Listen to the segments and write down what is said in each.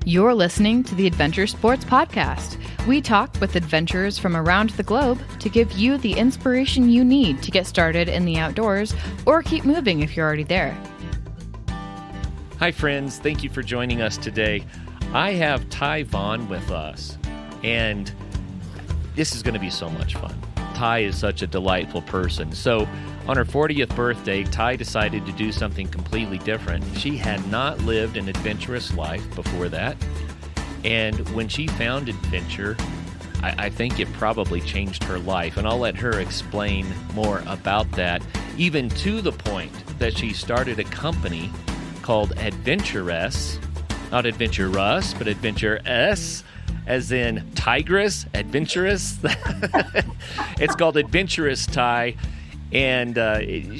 You're listening to the Adventure Sports Podcast. We talk with adventurers from around the globe to give you the inspiration you need to get started in the outdoors or keep moving if you're already there. Hi friends, thank you for joining us today. I have Vaughn with us, and this is going to be so much fun. Ty is such a delightful person. So on her 40th birthday, Ty decided to do something completely different. She had not lived an adventurous life before that. And when she found adventure, I think it probably changed her life. And I'll let her explain more about that, even to the point that she started a company called Adventuress. Not Adventurous, but Adventuress, as in tigress, adventurous. It's called Adventurous Ty. And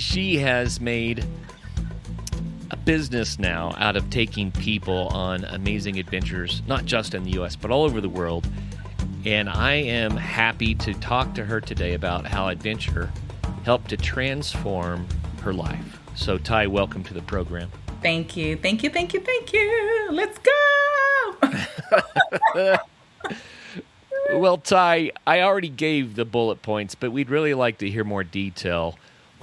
she has made a business now out of taking people on amazing adventures, not just in the U.S., but all over the world. And I am happy to talk to her today about how adventure helped to transform her life. So, Ty, welcome to the program. Thank you. Thank you. Thank you. Thank you. Let's go. Well, Ty, I already gave the bullet points, but we'd really like to hear more detail.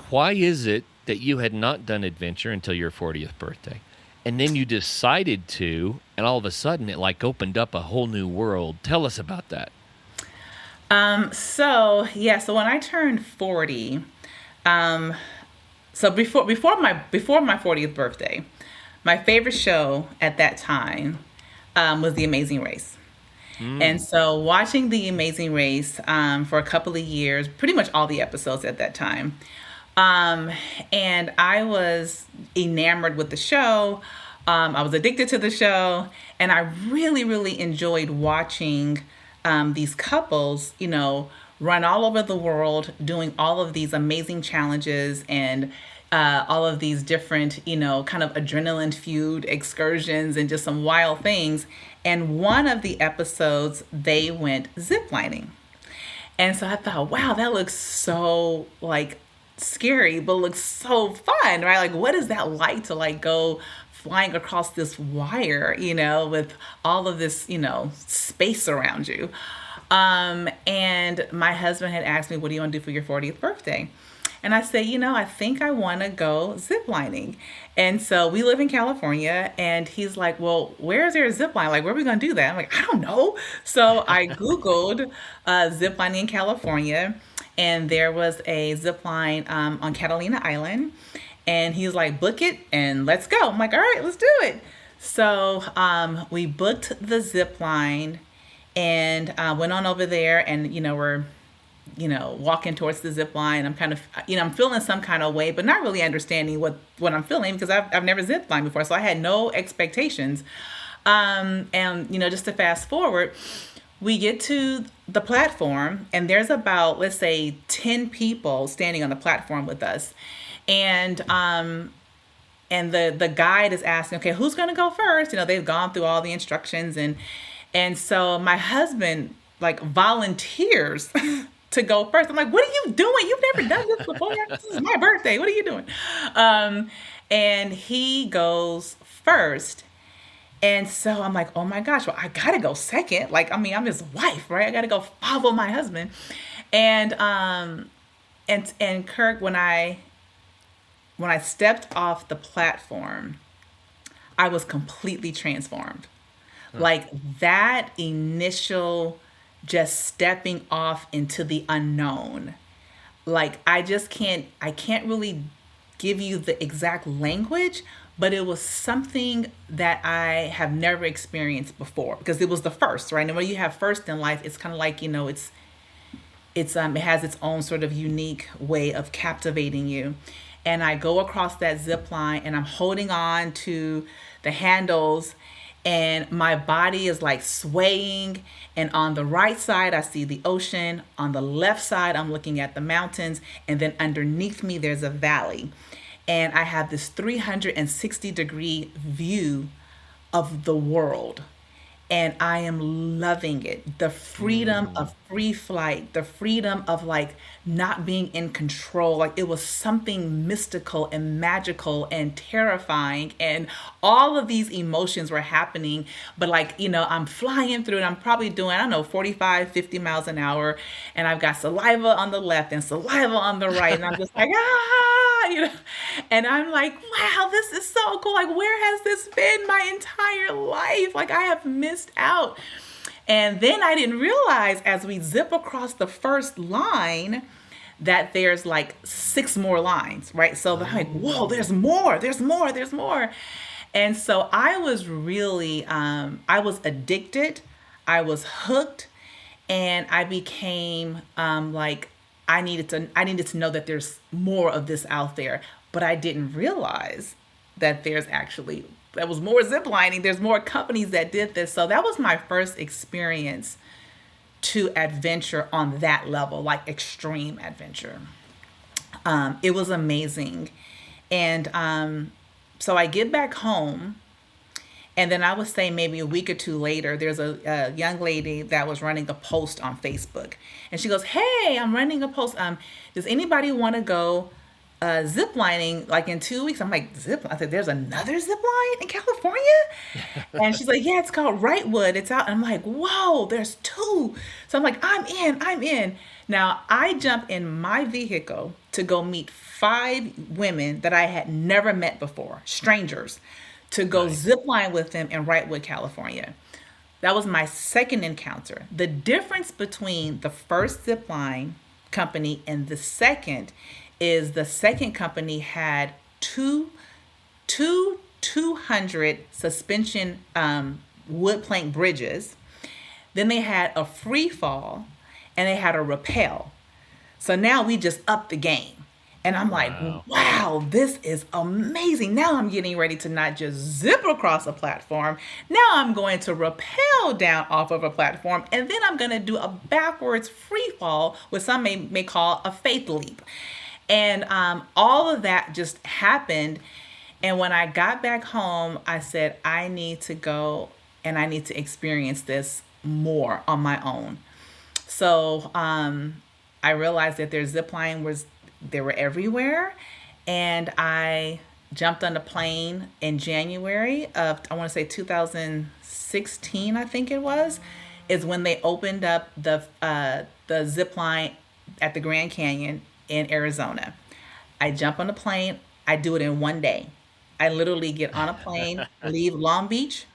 Why is it that you had not done adventure until your 40th birthday? And then you decided to, and all of a sudden it opened up a whole new world. Tell us about that. So when I turned 40, so before my 40th birthday, my favorite show at that time was The Amazing Race. And so watching The Amazing Race for a couple of years, pretty much all the episodes at that time, and I was enamored with the show. I was addicted to the show, and I really, really enjoyed watching these couples, run all over the world, doing all of these amazing challenges and all of these different, kind of adrenaline-fueled excursions and just some wild things. And one of the episodes, they went ziplining. And so I thought, wow, that looks so scary, but looks so fun, right? What is that like to go flying across this wire, with all of this, space around you. And my husband had asked me, what do you want to do for your 40th birthday? And I said, I think I want to go ziplining. And so we live in California, and he's like, well, where is there a zip line? Where are we going to do that? I'm like, I don't know. So I Googled ziplining in California, and there was a zip line on Catalina Island. And he's like, book it and let's go. I'm like, all right, let's do it. So we booked the zip line and went on over there, and, we're walking towards the zip line. I'm kind of, I'm feeling some kind of way, but not really understanding what I'm feeling, because I've never zip lined before. So I had no expectations. And, just to fast forward, we get to the platform, and there's about, let's say, 10 people standing on the platform with us. And the guide is asking, okay, who's going to go first? They've gone through all the instructions. And so my husband volunteers to go first. I'm like, what are you doing? You've never done this before. This is my birthday. What are you doing? And he goes first. And so I'm like, oh my gosh, well, I got to go second. I'm his wife, right? I got to go follow my husband. And Kirk, when I stepped off the platform, I was completely transformed. That initial just stepping off into the unknown. I can't really give you the exact language, but it was something that I have never experienced before, because it was the first, right? And when you have first in life, it's kind of it has its own sort of unique way of captivating you. And I go across that zip line, and I'm holding on to the handles, and my body is swaying. And on the right side, I see the ocean. On the left side, I'm looking at the mountains. And then underneath me, there's a valley. And I have this 360-degree view of the world. and I am loving it. The freedom of free flight, the freedom of like not being in control. Like it was something mystical and magical and terrifying, and all of these emotions were happening. But like, I'm flying through and I'm probably doing, I don't know, 45, 50 miles an hour, and I've got saliva on the left and saliva on the right, and I'm just like, and I'm like, wow, this is so cool. Like, where has this been my entire life? Like, I have missed out. And then I didn't realize as we zip across the first line that there's like 6 more lines, right? So I'm like, whoa, there's more, there's more, there's more. And so I was really, I was addicted, I was hooked, and I became like, I needed to know that there's more of this out there, but I didn't realize that that was more ziplining. There's more companies that did this. So that was my first experience to adventure on that level, like extreme adventure. It was amazing. And so I get back home, and then I would say maybe a week or two later, there's a young lady that was running a post on Facebook. And she goes, hey, I'm running a post. Does anybody want to go zip lining like in 2 weeks? I'm like, zip line? I said, there's another zip line in California? And she's like, yeah, it's called Wrightwood. It's out. And I'm like, whoa, there's 2. So I'm like, I'm in. Now I jump in my vehicle to go meet 5 women that I had never met before, strangers, to go Nice. zip line with them in Wrightwood, California. That was my second encounter. The difference between the first zip line company and the second is the second company had two 200 suspension wood plank bridges. Then they had a free fall, and they had a rappel. So now we just upped the game. And I'm like, Wow. wow, this is amazing. Now I'm getting ready to not just zip across a platform. Now I'm going to rappel down off of a platform. And then I'm going to do a backwards free fall, what some may call a faith leap. And all of that just happened. And when I got back home, I said, I need to go and I need to experience this more on my own. So I realized that their zip line they were everywhere. And I jumped on a plane in January of, I want to say 2016, I think it was, is when they opened up the zip line at the Grand Canyon in Arizona. I jump on a plane. I do it in one day. I literally get on a plane, leave Long Beach,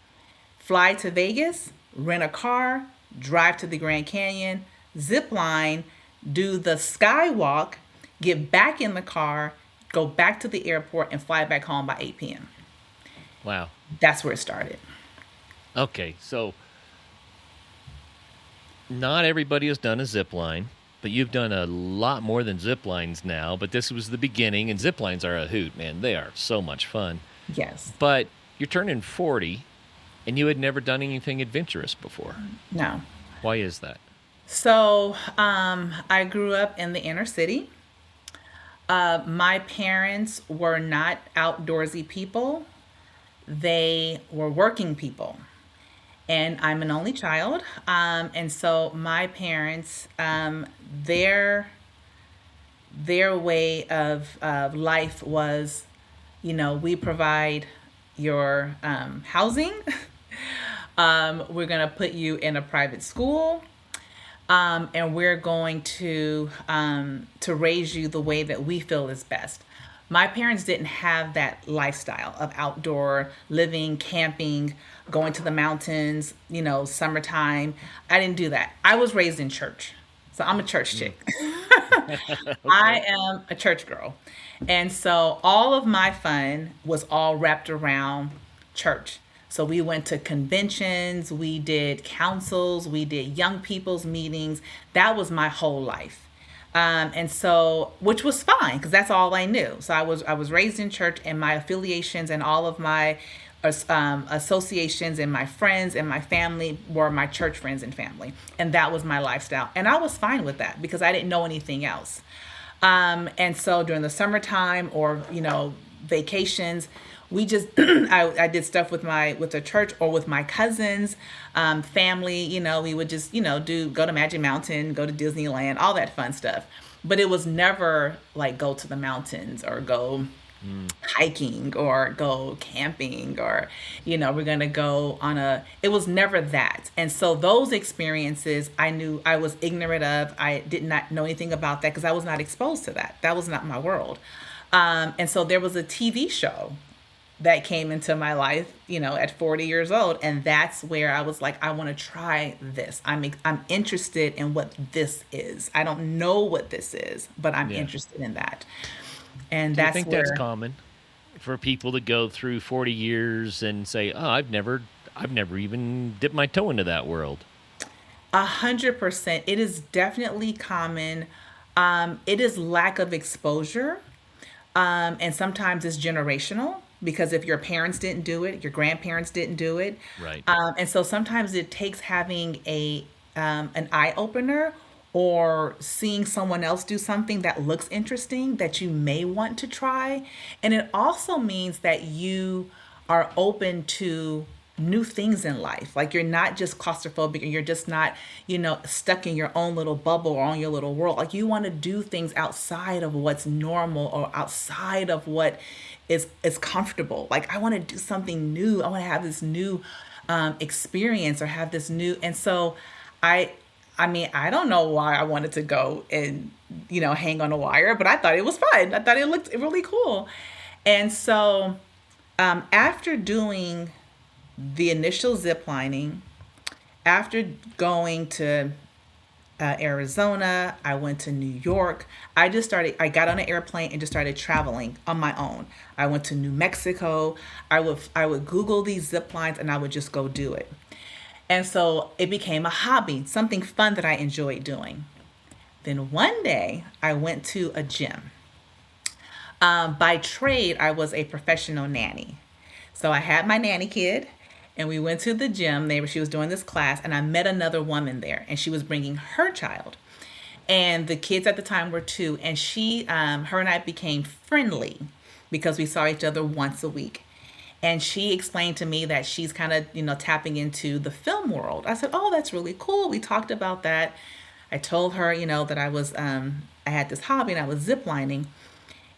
fly to Vegas, rent a car, drive to the Grand Canyon, zip line, do the skywalk, get back in the car, go back to the airport, and fly back home by 8 p.m. Wow. That's where it started. Okay, so not everybody has done a zip line, but you've done a lot more than zip lines now. But this was the beginning, and zip lines are a hoot, man. They are so much fun. Yes. But you're turning 40, and you had never done anything adventurous before. No. Why is that? So I grew up in the inner city. My parents were not outdoorsy people. They were working people. And I'm an only child. And so my parents, their way of life was, we provide your housing. We're going to put you in a private school. And we're going to raise you the way that we feel is best. My parents didn't have that lifestyle of outdoor living, camping, going to the mountains, summertime. I didn't do that. I was raised in church. So I'm a church chick. I am a church girl. And so all of my fun was all wrapped around church. So we went to conventions, we did councils, we did young people's meetings. That was my whole life. And so, which was fine because that's all I knew. So I was raised in church, and my affiliations and all of my associations and my friends and my family were my church friends and family. And that was my lifestyle. And I was fine with that because I didn't know anything else. And so during the summertime or, vacations, we just I did stuff with the church or with my cousins, family. We would just go to Magic Mountain, go to Disneyland, all that fun stuff. But it was never like go to the mountains or go hiking or go camping or we're gonna go on it was never that. And so those experiences I knew I was ignorant of. I did not know anything about that because I was not exposed to that was not my world. And so there was a TV show that came into my life at 40 years old, and that's where I was like, I want to try this. I'm interested in what this is. I don't know what this is, but I'm interested in that. And I think that's common for people to go through 40 years and say, "Oh, I've never even dipped my toe into that world." 100%. It is definitely common. It is lack of exposure, and sometimes it's generational because if your parents didn't do it, your grandparents didn't do it, right? And so sometimes it takes having an eye opener or seeing someone else do something that looks interesting that you may want to try. And it also means that you are open to new things in life. Like you're not just claustrophobic and you're just not, stuck in your own little bubble or on your little world. Like you want to do things outside of what's normal or outside of what is comfortable. Like I want to do something new. I want to have this new experience or have this new. And so I mean, I don't know why I wanted to go and, hang on a wire, but I thought it was fun. I thought it looked really cool. And so after doing the initial zip lining, after going to Arizona, I went to New York. I got on an airplane and just started traveling on my own. I went to New Mexico. I would Google these zip lines and I would just go do it. And so it became a hobby, something fun that I enjoyed doing. Then one day I went to a gym. By trade, I was a professional nanny. So I had my nanny kid and we went to the gym. She was doing this class and I met another woman there and she was bringing her child. And the kids at the time were 2. And her and I became friendly because we saw each other once a week. And she explained to me that she's kind of, tapping into the film world. I said, oh, that's really cool. We talked about that. I told her, that I had this hobby and I was ziplining.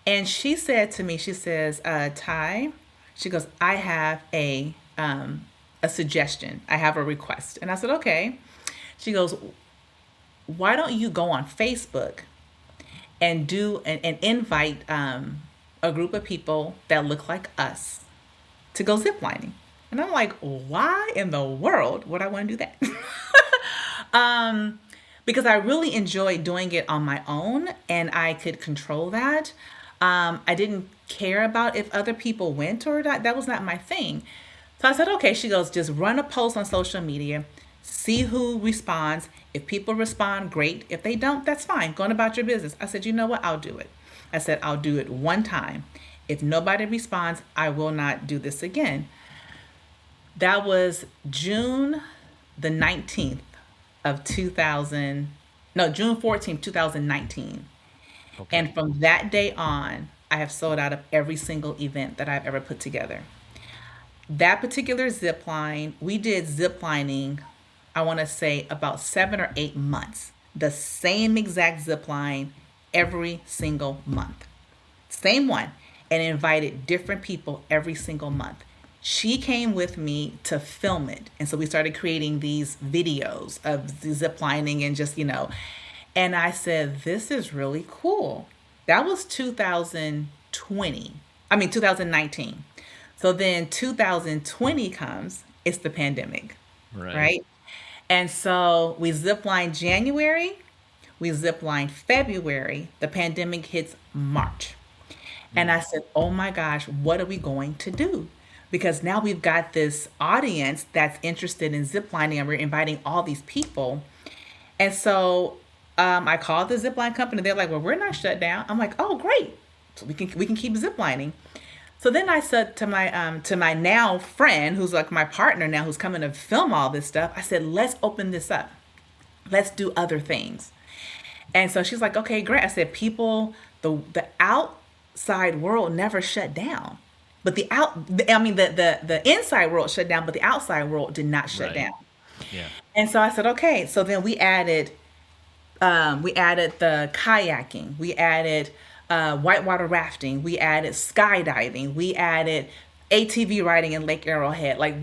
And she said to me, she says, Ty, she goes, I have a suggestion. I have a request. And I said, okay. She goes, why don't you go on Facebook and invite a group of people that look like us to go ziplining? And I'm like, why in the world would I want to do that? Because I really enjoyed doing it on my own and I could control that. I didn't care about if other people went or not. That was not my thing. So I said, okay. She goes, just run a post on social media, see who responds. If people respond, great. If they don't, that's fine. Going about your business. I said, you know what? I'll do it. I said, I'll do it one time. If nobody responds, I will not do this again. That was June the 19th of June 14th, 2019. Okay. And from that day on, I have sold out of every single event that I've ever put together. That particular zip line, we did zip lining, I want to say about 7 or 8 months. The same exact zip line every single month. Same one. And invited different people every single month. She came with me to film it. And so we started creating these videos of the zip lining and just, and I said, this is really cool. That was 2019. So then 2020 comes, it's the pandemic, right? And so we ziplined January, we ziplined February, the pandemic hits March. And I said, oh my gosh, what are we going to do? Because now we've got this audience that's interested in ziplining and we're inviting all these people. And so I called the zipline company. They're like, well, we're not shut down. I'm like, oh, great. So we can keep ziplining. So then I said to my now friend, who's like my partner now, who's coming to film all this stuff, I said, let's open this up. Let's do other things. And so she's like, okay, great. I said, the outside world never shut down. but the inside world shut down, but the outside world did not shut Right. down. Yeah. And so I said, okay. So then we added the kayaking, we added whitewater rafting, we added skydiving, we added ATV riding in Lake Arrowhead. Like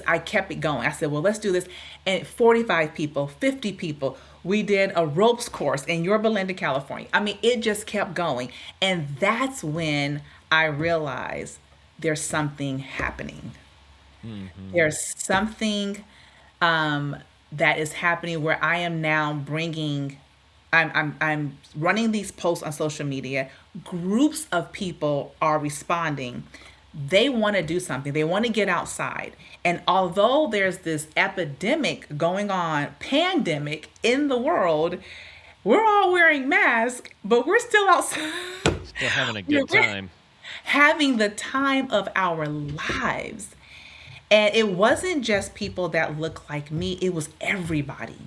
I kept it going. I said, well, let's do this. And 45 people, 50 people. We did a ropes course in Yorba Linda, California. I mean, it just kept going. And that's when I realized there's something happening. There's something that is happening where I am now bringing. I'm running these posts on social media. Groups of people are responding. They want to do something. They want to get outside. And although there's this epidemic going on, pandemic in the world, we're all wearing masks, but we're still outside. Still having a good time. Having the time of our lives. And it wasn't just people that look like me, it was everybody.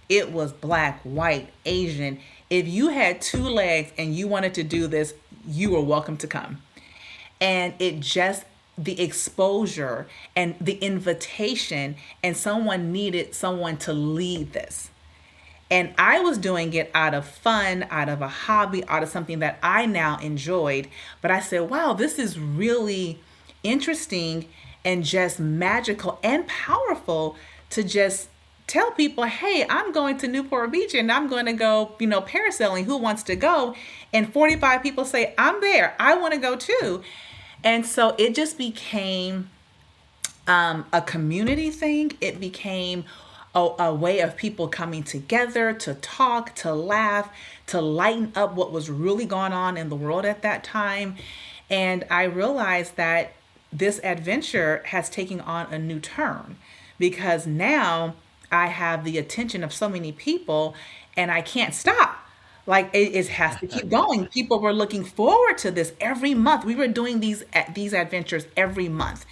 It was black, white, Asian. If you had two legs and you wanted to do this, you were welcome to come. And the exposure and the invitation, and someone needed someone to lead this. And I was doing it out of fun, out of a hobby, out of something that I now enjoyed. But I said, wow, this is really interesting and just magical and powerful to just tell people, hey, I'm going to Newport Beach and I'm going to go, parasailing. Who wants to go? And 45 people say, I'm there. I want to go too. And so it just became a community thing. It became a way of people coming together to talk, to laugh, to lighten up what was really going on in the world at that time. And I realized that this adventure has taken on a new turn, because now I have the attention of so many people and I can't stop. Like it has to keep going. People were looking forward to this every month. We were doing these adventures every month.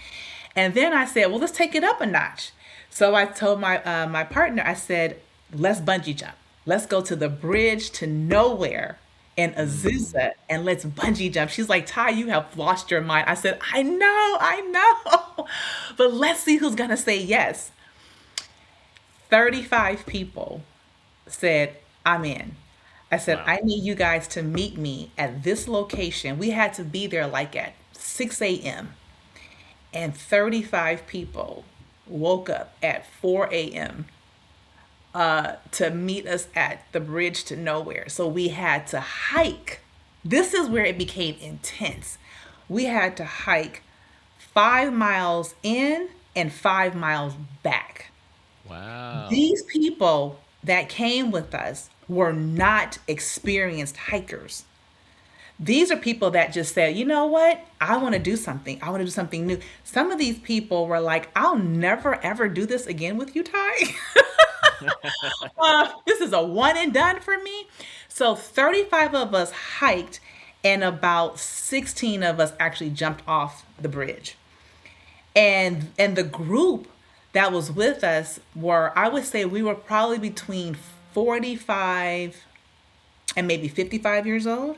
And then I said, well, let's take it up a notch. So I told my partner, I said, let's bungee jump. Let's go to the bridge to nowhere in Azusa and let's bungee jump. She's like, Ty, you have lost your mind. I said, I know. But let's see who's going to say yes. 35 people said, I'm in. I said, Wow. I need you guys to meet me at this location. We had to be there like at 6 a.m. And 35 people woke up at 4 a.m. To meet us at the bridge to nowhere. So we had to hike. This is where it became intense. We had to hike 5 miles in and 5 miles back. Wow. These people that came with us were not experienced hikers. These are people that just said, you know what? I want to do something. I want to do something new. Some of these people were like, I'll never, ever do this again with you, Ty. This is a one and done for me. So 35 of us hiked and about 16 of us actually jumped off the bridge. And the group that was with us I would say we were probably between 45 and maybe 55 years old.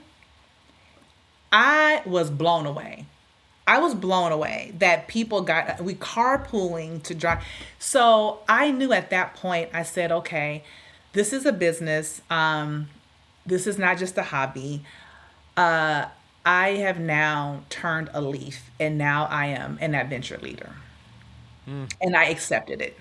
I was blown away. That we carpooling to drive. So I knew at that point, I said, okay, this is a business. This is not just a hobby. I have now turned a leaf and now I am an adventure leader. And I accepted it.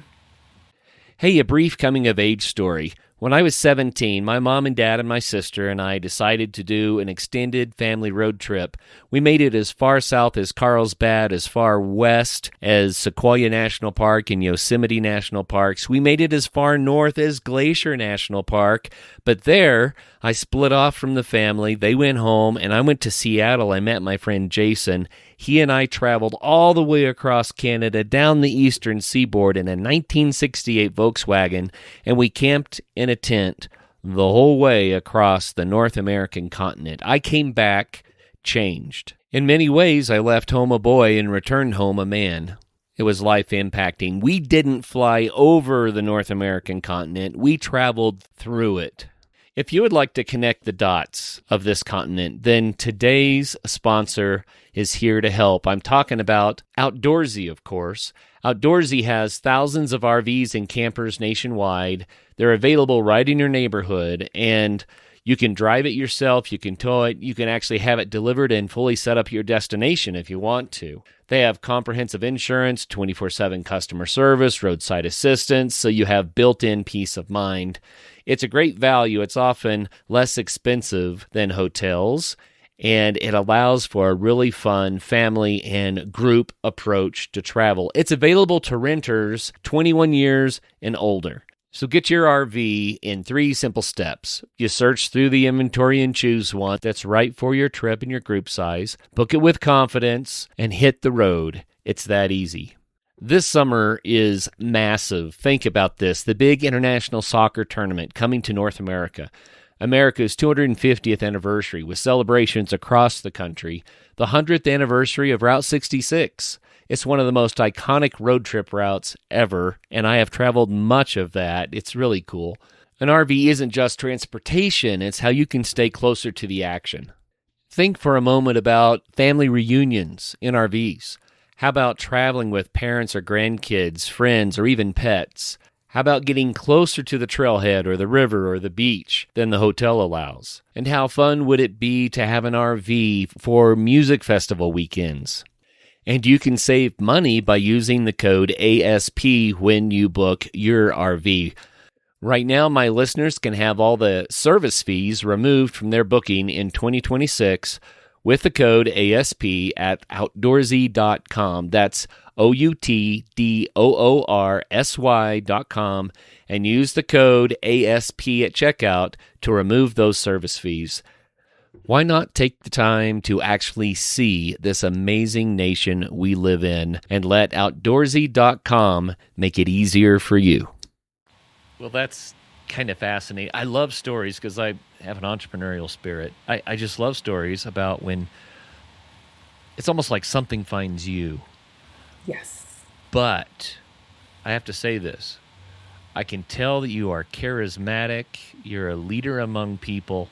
Hey, a brief coming-of-age story. When I was 17, my mom and dad and my sister and I decided to do an extended family road trip. We made it as far south as Carlsbad, as far west as Sequoia National Park and Yosemite National Parks. We made it as far north as Glacier National Park. But there, I split off from the family. They went home, and I went to Seattle. I met my friend Jason. He and I traveled all the way across Canada, down the eastern seaboard in a 1968 Volkswagen, and we camped in a tent the whole way across the North American continent. I came back changed. In many ways, I left home a boy and returned home a man. It was life-impacting. We didn't fly over the North American continent. We traveled through it. If you would like to connect the dots of this continent, then today's sponsor is here to help. I'm talking about Outdoorsy, of course. Outdoorsy has thousands of RVs and campers nationwide. They're available right in your neighborhood, and you can drive it yourself, you can tow it, you can actually have it delivered and fully set up your destination if you want to. They have comprehensive insurance, 24/7 customer service, roadside assistance, so you have built-in peace of mind. It's a great value. It's often less expensive than hotels, and it allows for a really fun family and group approach to travel. It's available to renters 21 years and older. So get your RV in 3 simple steps. You search through the inventory and choose one that's right for your trip and your group size. Book it with confidence and hit the road. It's that easy. This summer is massive. Think about this. The big international soccer tournament coming to North America. America's 250th anniversary with celebrations across the country. The 100th anniversary of Route 66. It's one of the most iconic road trip routes ever, and I have traveled much of that. It's really cool. An RV isn't just transportation, it's how you can stay closer to the action. Think for a moment about family reunions in RVs. How about traveling with parents or grandkids, friends, or even pets? How about getting closer to the trailhead or the river or the beach than the hotel allows? And how fun would it be to have an RV for music festival weekends? And you can save money by using the code ASP when you book your RV. Right now, my listeners can have all the service fees removed from their booking in 2026 with the code ASP at outdoorsy.com. That's OUTDOORSY.com, and use the code ASP at checkout to remove those service fees. Why not take the time to actually see this amazing nation we live in and let outdoorsy.com make it easier for you? Well, that's kind of fascinating. I love stories because I have an entrepreneurial spirit. I just love stories about when it's almost like something finds you. Yes. But I have to say this. I can tell that you are charismatic, you're a leader among people,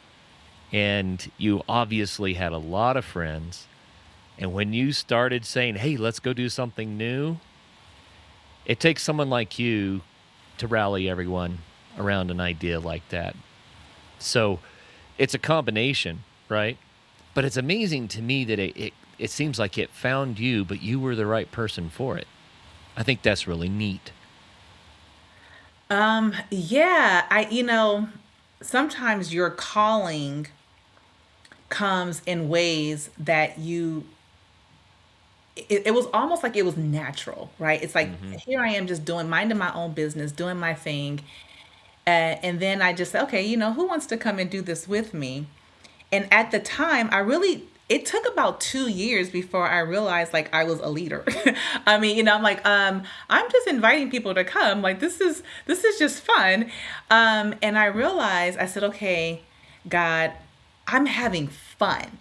and you obviously had a lot of friends. And when you started saying, hey, let's go do something new, it takes someone like you to rally everyone around an idea like that. So it's a combination, right? But it's amazing to me that it seems like it found you, but you were the right person for it. I think that's really neat. Yeah, sometimes your calling comes in ways that it was almost like it was natural, right? It's like, here I am just minding my own business, doing my thing. And then I just said, okay, who wants to come and do this with me? And at the time, it took about 2 years before I realized like I was a leader. I mean, I'm like, I'm just inviting people to come. Like, this is just fun. And I realized, I said, okay, God, I'm having fun.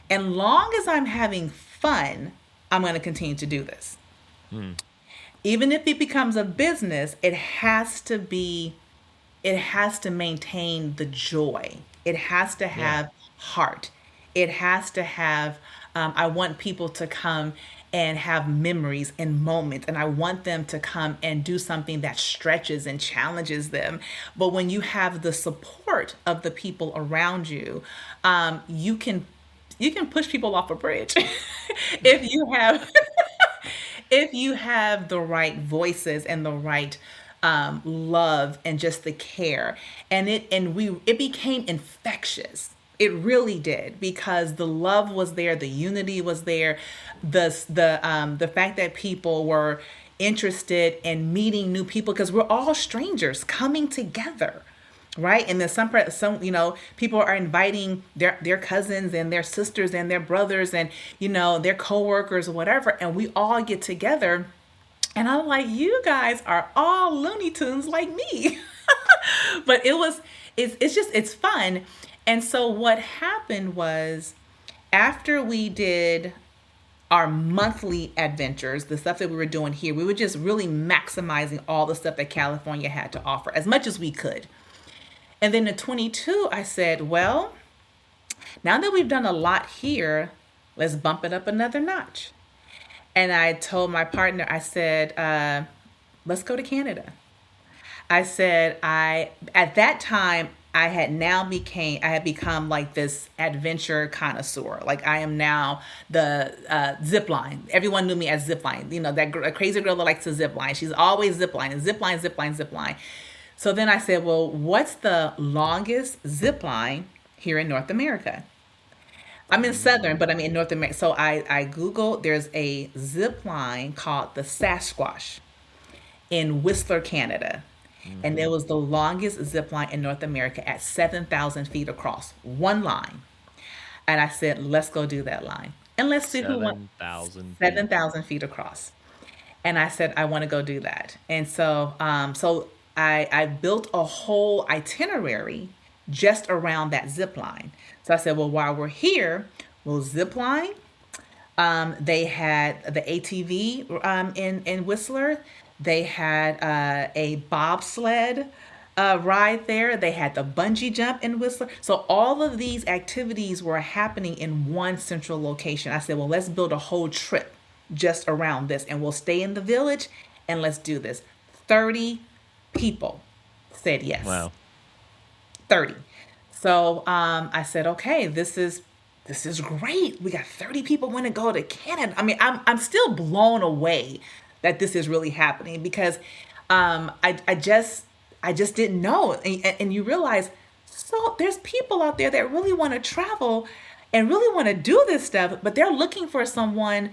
And long as I'm having fun, I'm going to continue to do this. Even if it becomes a business, it has to maintain the joy. It has to have heart. It has to have, I want people to come and have memories and moments, and I want them to come and do something that stretches and challenges them. But when you have the support of the people around you, you can push people off a bridge if you have if you have the right voices and the right love and just the care, and it became infectious. It really did, because the love was there, the unity was there, the fact that people were interested in meeting new people, because we're all strangers coming together, right? And then some people are inviting their cousins and their sisters and their brothers and their coworkers or whatever, and we all get together. And I'm like, you guys are all Looney Tunes like me. But it's fun. And so what happened was, after we did our monthly adventures, the stuff that we were doing here, we were just really maximizing all the stuff that California had to offer as much as we could. And then in 22, I said, well, now that we've done a lot here, let's bump it up another notch. And I told my partner, I said, let's go to Canada. I said, at that time, I had become like this adventure connoisseur. Like I am now the zip line. Everyone knew me as zip line. You know, a crazy girl that likes to zip line. She's always zip line, zip line, zip line, zip line. So then I said, well, what's the longest zip line here in North America? I'm in Southern, but I'm in North America. So I Googled, there's a zip line called the Sasquatch in Whistler, Canada. And it was the longest zip line in North America at 7,000 feet across, one line. And I said, let's go do that line. And let's see who wants 7,000 feet. 7,000 feet across. And I said, I want to go do that. And so I built a whole itinerary just around that zip line. So I said, well, while we're here, we'll zip line. They had the ATV in Whistler. They had a bobsled ride there. They had the bungee jump in Whistler. So all of these activities were happening in one central location. I said, well, let's build a whole trip just around this, and we'll stay in the village and let's do this. 30 people said yes. Wow. 30. So I said, okay, this is great. We got 30 people want to go to Canada. I mean, I'm still blown away that this is really happening because I just didn't know. And you realize, so there's people out there that really want to travel and really want to do this stuff, but they're looking for someone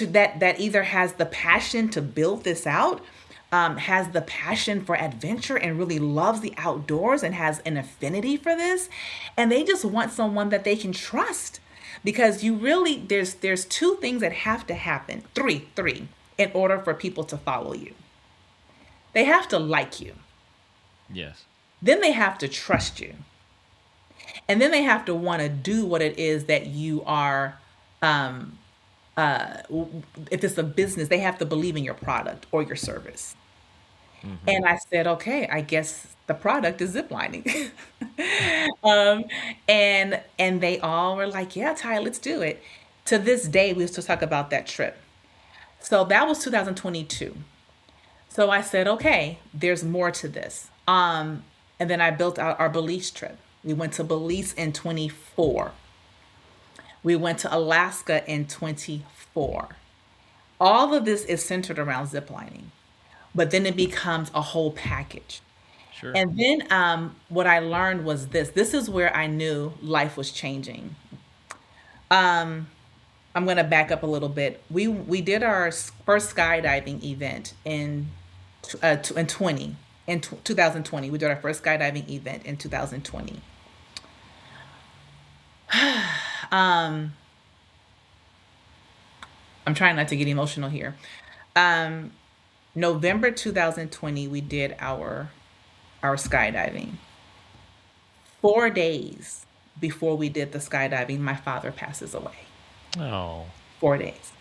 that either has the passion to build this out, has the passion for adventure and really loves the outdoors and has an affinity for this. And they just want someone that they can trust, because there's two things that have to happen, three, in order for people to follow you. They have to like you. Yes. Then they have to trust you. And then they have to want to do what it is that you are. If it's a business, they have to believe in your product or your service. And I said, okay, I guess the product is ziplining. And they all were like, yeah, Ty, let's do it. To this day, we still talk about that trip. So that was 2022. So I said, okay, there's more to this. And then I built out our Belize trip. We went to Belize in 24. We went to Alaska in 24. All of this is centered around ziplining, but then it becomes a whole package. Sure. And then what I learned was this. This is where I knew life was changing. I'm going to back up a little bit. We did our first skydiving event in 2020. We did our first skydiving event in 2020. I'm trying not to get emotional here. November 2020, we did our skydiving. 4 days before we did the skydiving, my father passes away. Oh. 4 days.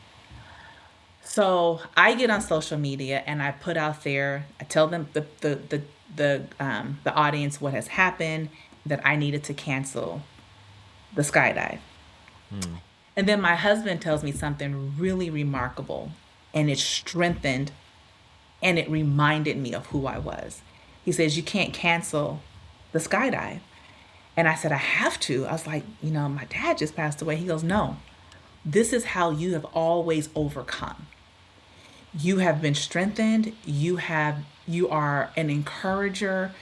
So I get on social media and I put out there, I tell them the audience what has happened, that I needed to cancel the skydive. And then my husband tells me something really remarkable, and it strengthened and it reminded me of who I was. He says, you can't cancel the skydive. And I said, I have to. I was like, my dad just passed away. He goes, no, this is how you have always overcome. You have been strengthened. You are an encourager.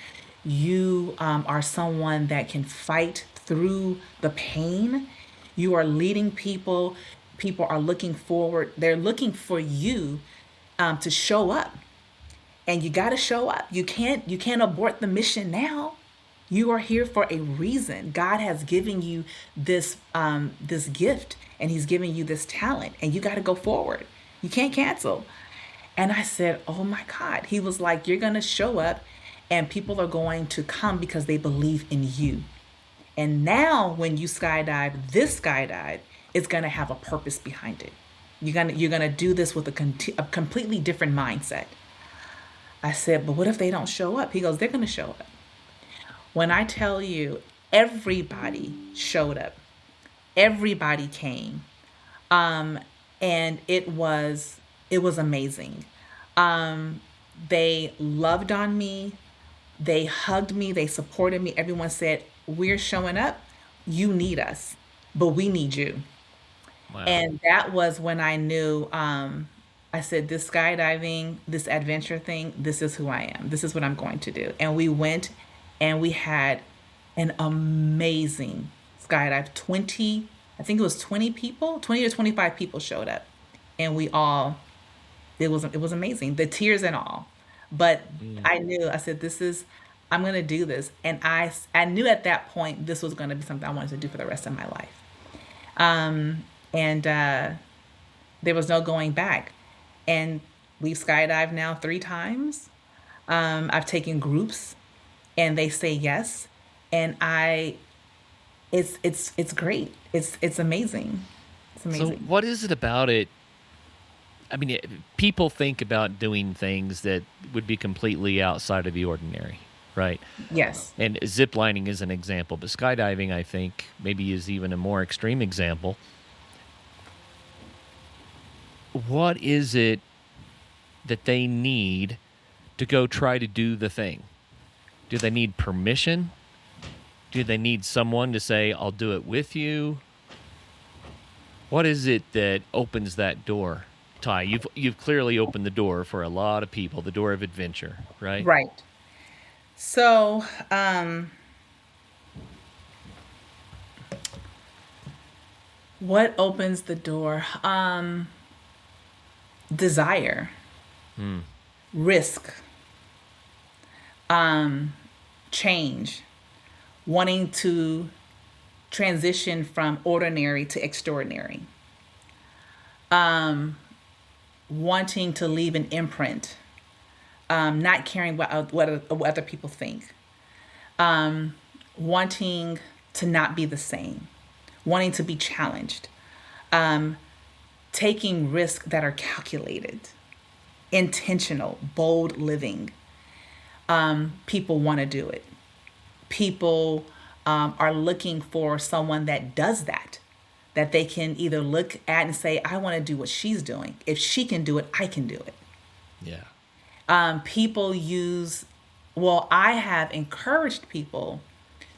You are someone that can fight through the pain. You are leading people. People are looking forward. They're looking for you to show up. And you got to show up. You can't abort the mission now. You are here for a reason. God has given you this gift, and he's giving you this talent, and you got to go forward. You can't cancel. And I said, oh my God. He was like, you're going to show up and people are going to come because they believe in you. And now when you skydive, this skydive is going to have a purpose behind it. You're going to do this with a completely different mindset. I said, but what if they don't show up? He goes, they're going to show up. When I tell you, everybody showed up, everybody came, um, and it was amazing. Um, they loved on me, they hugged me, they supported me. Everyone said, "We're showing up. You need us, but we need you." Wow. And that was when I knew, I said, this skydiving, this adventure thing, this is who I am. This is what I'm going to do. And we went and we had an amazing skydive. 20, I think it was 20 people, 20 to 25 people showed up. And we all, it was amazing, the tears and all. But Mm. I knew, I said, I'm going to do this. And I knew at that point this was going to be something I wanted to do for the rest of my life. And there was no going back. And we've skydived now 3 times. I've taken groups, and they say yes, and it's great. It's amazing. It's So, amazing. what is it about it? I mean, people think about doing things that would be completely outside of the ordinary, right? Yes. And zip lining is an example, but skydiving, I think, maybe is even a more extreme example. What is it that they need to go try to do the thing? Do they need permission? Do they need someone to say, I'll do it with you? What is it that opens that door? Ty, you've clearly opened the door for a lot of people, the door of adventure, right? Right. So, what opens the door? Desire, Hmm. risk, change, wanting to transition from ordinary to extraordinary, wanting to leave an imprint, not caring what other people think, wanting to not be the same, wanting to be challenged, taking risks that are calculated, intentional, bold living. People want to do it. People are looking for someone that does that they can either look at and say, I want to do what she's doing. If she can do it, I can do it. Yeah. People use, well, I have encouraged people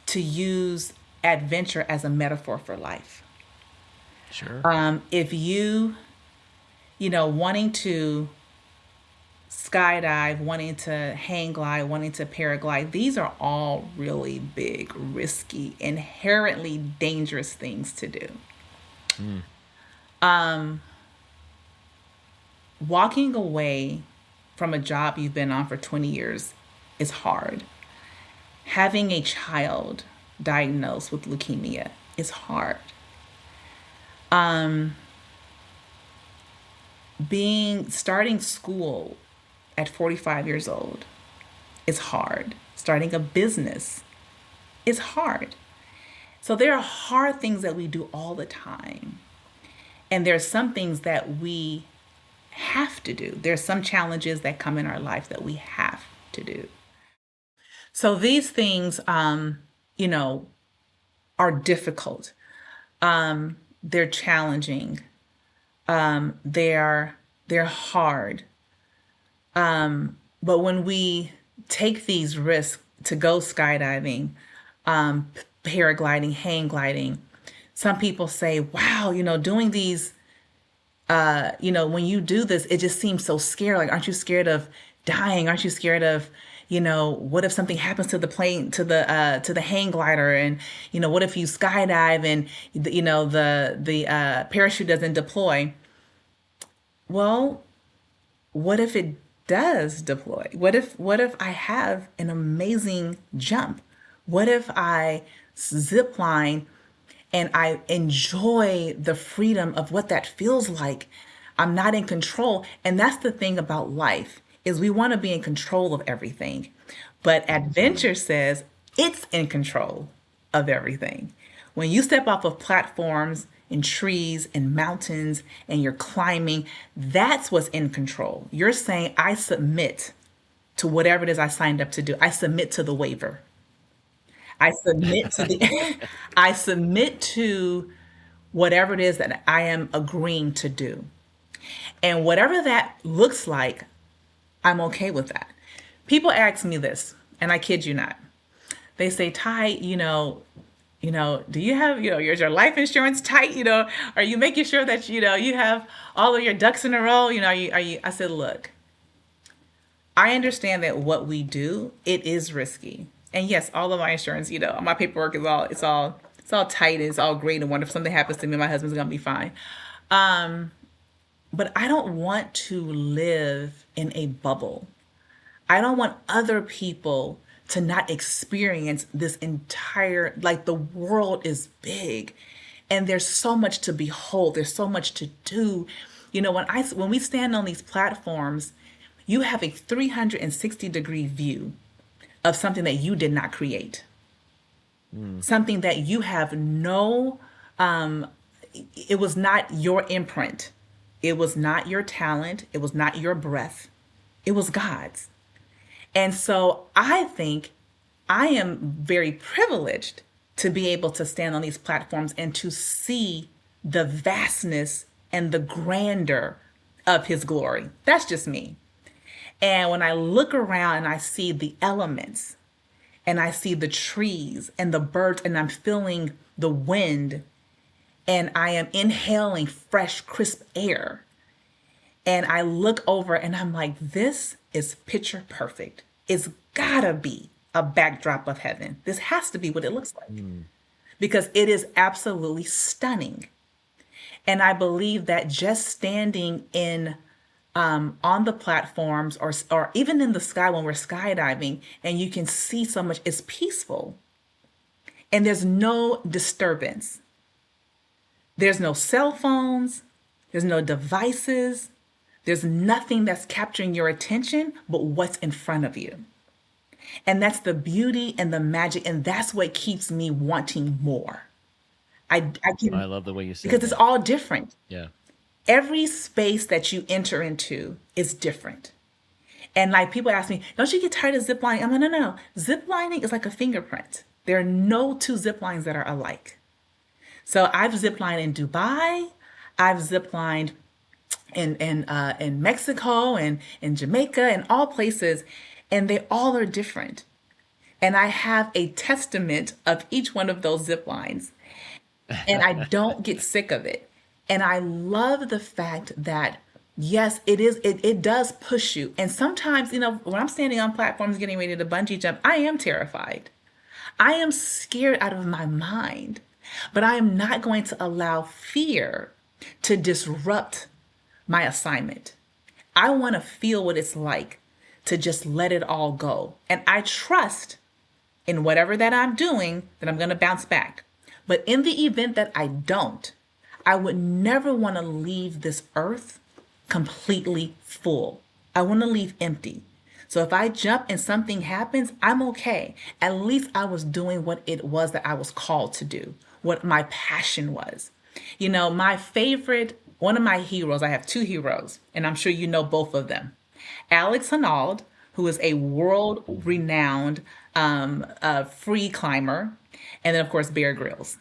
to use adventure as a metaphor for life. Sure. If wanting to skydive, wanting to hang glide, wanting to paraglide, these are all really big, risky, inherently dangerous things to do. Hmm. Walking away from a job you've been on for 20 years is hard. Having a child diagnosed with leukemia is hard. Starting school at 45 years old is hard. Starting a business is hard. So there are hard things that we do all the time. And there's some things that we have to do. There's some challenges that come in our life that we have to do. So these things, are difficult. They're challenging. They're hard. But when we take these risks to go skydiving, paragliding, hang gliding, some people say, wow, doing these, when you do this, it just seems so scary. Like, aren't you scared of dying? Aren't you scared of, what if something happens to the plane, to the hang glider? And, what if you skydive and, the parachute doesn't deploy? Well, what if it does deploy? What if I have an amazing jump? What if I zip line and I enjoy the freedom of what that feels like? I'm not in control. And that's the thing about life, is we want to be in control of everything. But adventure says it's in control of everything. When you step off of platforms and trees and mountains and you're climbing, that's what's in control. You're saying, I submit to whatever it is I signed up to do. I submit to the waiver. I submit to the I submit to whatever it is that I am agreeing to do. And whatever that looks like, I'm okay with that. People ask me this, and I kid you not. They say, Ty, do you have, your life insurance tight? Are you making sure that, you have all of your ducks in a row? I said, look, I understand that what we do, it is risky. And yes, all of my insurance, my paperwork is it's all tight. It's all great and wonderful. If something happens to me, my husband's going to be fine. But I don't want to live in a bubble. I don't want other people to not experience this entire, like, the world is big and there's so much to behold. There's so much to do. When we stand on these platforms, you have a 360-degree view of something that you did not create. Something that you have it was not your imprint. It was not your talent. It was not your breath. It was God's. And so I think I am very privileged to be able to stand on these platforms and to see the vastness and the grandeur of his glory. That's just me. And when I look around and I see the elements and I see the trees and the birds and I'm feeling the wind and I am inhaling fresh, crisp air. And I look over and I'm like, this is picture perfect. It's gotta be a backdrop of heaven. This has to be what it looks like because it is absolutely stunning. And I believe that just standing on the platforms or even in the sky when we're skydiving and you can see so much, it's peaceful and there's no disturbance. There's no cell phones. There's no devices. There's nothing that's capturing your attention but what's in front of you. And that's the beauty and the magic. And that's what keeps me wanting more. I love the way you say because it's all different. Yeah. Every space that you enter into is different. And like people ask me, don't you get tired of zip lining? I'm like, no. Zip lining is like a fingerprint. There are no two zip lines that are alike. So I've zip lined in Dubai. I've zip lined in Mexico and in Jamaica and all places. And they all are different. And I have a testament of each one of those zip lines. And I don't get sick of it. And I love the fact that, yes, it does push you. And sometimes, when I'm standing on platforms getting ready to bungee jump, I am terrified. I am scared out of my mind. But I am not going to allow fear to disrupt my assignment. I want to feel what it's like to just let it all go. And I trust in whatever that I'm doing that I'm going to bounce back. But in the event that I don't, I would never want to leave this earth completely full. I want to leave empty. So if I jump and something happens, I'm okay. At least I was doing what it was that I was called to do, what my passion was. One of my heroes, I have two heroes, and I'm sure you know both of them. Alex Honnold, who is a world-renowned free climber, and then, of course, Bear Grylls,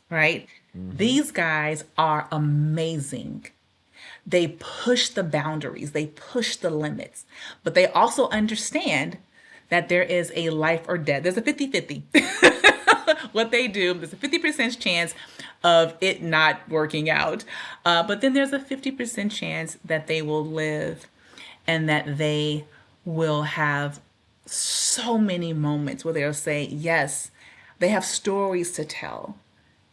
right? Mm-hmm. These guys are amazing. They push the boundaries. They push the limits. But they also understand that there is a life or death. There's a 50-50. What they do, there's a 50% chance of it not working out. But then there's a 50% chance that they will live and that they will have so many moments where they'll say, yes, they have stories to tell.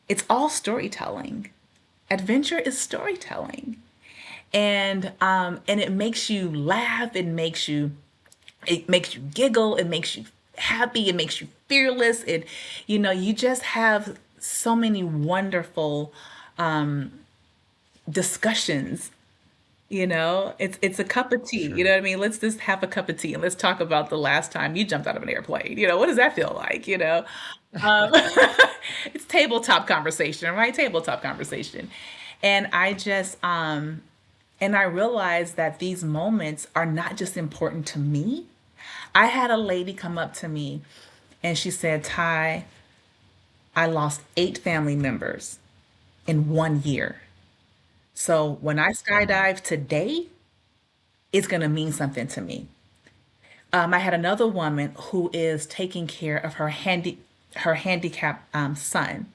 It's all storytelling. Adventure is storytelling. And it makes you laugh. It makes you giggle. It makes you happy. It makes you fearless. You just have so many wonderful discussions. It's a cup of tea. Sure. You know what I mean? Let's just have a cup of tea and let's talk about the last time you jumped out of an airplane. What does that feel like? It's tabletop conversation, right? Tabletop conversation. And I just, and I realized that these moments are not just important to me. I had a lady come up to me And she said, Ty, I lost 8 family members in 1 year. So when I skydive today, it's going to mean something to me. I had another woman who is taking care of her handicapped son,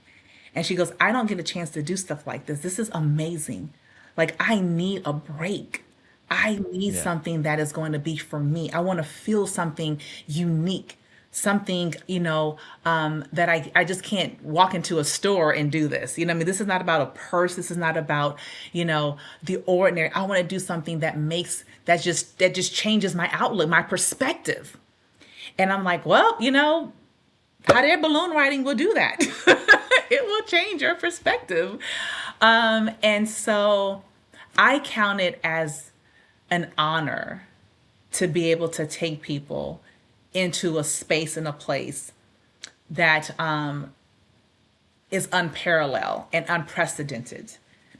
and she goes, "I don't get a chance to do stuff like this. This is amazing. Like I need a break. I need Yeah. something that is going to be for me. I want to feel something unique." Something, that I just can't walk into a store and do this. I mean, this is not about a purse. This is not about, the ordinary. I want to do something that just changes my outlook, my perspective. And I'm like, well, hot air balloon riding will do that. It will change your perspective. And so I count it as an honor to be able to take people into a space and a place that is unparalleled and unprecedented,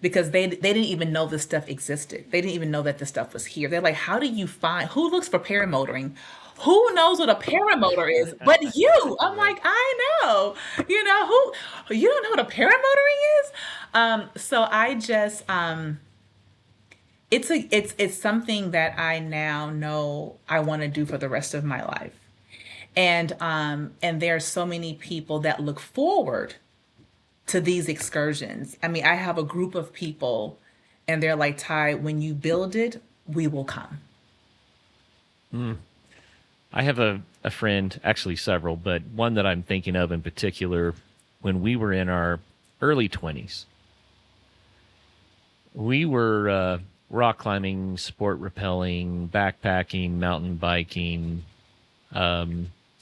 because they didn't even know this stuff existed. They didn't even know that this stuff was here. They're like, how do you find who looks for paramotoring? Who knows what a paramotor is but you? I'm Right. like, I know. Who you don't know what a paramotoring is? So I just it's something that I now know I want to do for the rest of my life. And there are so many people that look forward to these excursions. I mean, I have a group of people, and they're like, Ty, when you build it, we will come. I have a friend, actually several, but one that I'm thinking of in particular. When we were in our early 20s, we were rock climbing, sport rappelling, backpacking, mountain biking,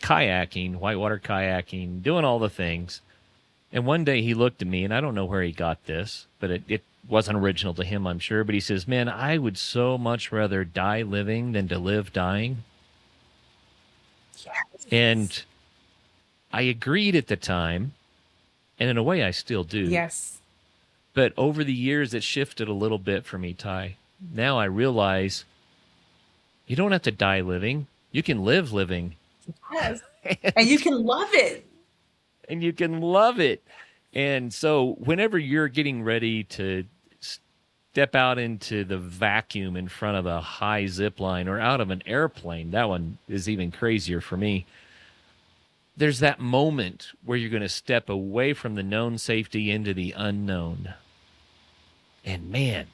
kayaking, whitewater kayaking, doing all the things. And one day he looked at me, and I don't know where he got this, but it wasn't original to him, I'm sure. But he says, man, I would so much rather die living than to live dying. And I agreed at the time, and in a way I still do. Yes. But over the years, it shifted a little bit for me, Ty. Now I realize you don't have to die living. You can live living. Yes. And you can love it. And you can love it. And so whenever you're getting ready to step out into the vacuum in front of a high zip line or out of an airplane, that one is even crazier for me. There's that moment where you're going to step away from the known safety into the unknown. And man,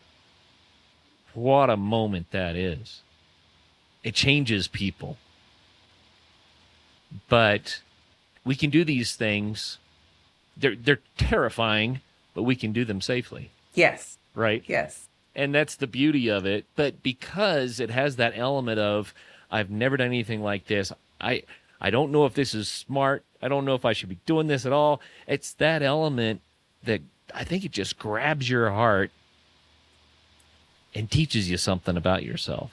what a moment that is. It changes people. But we can do these things. They're terrifying, but we can do them safely, Yes. right? Yes. And that's the beauty of it. But because it has that element of, I've never done anything like this, I don't know if this is smart. I don't know if I should be doing this at all. It's that element that I think it just grabs your heart and teaches you something about yourself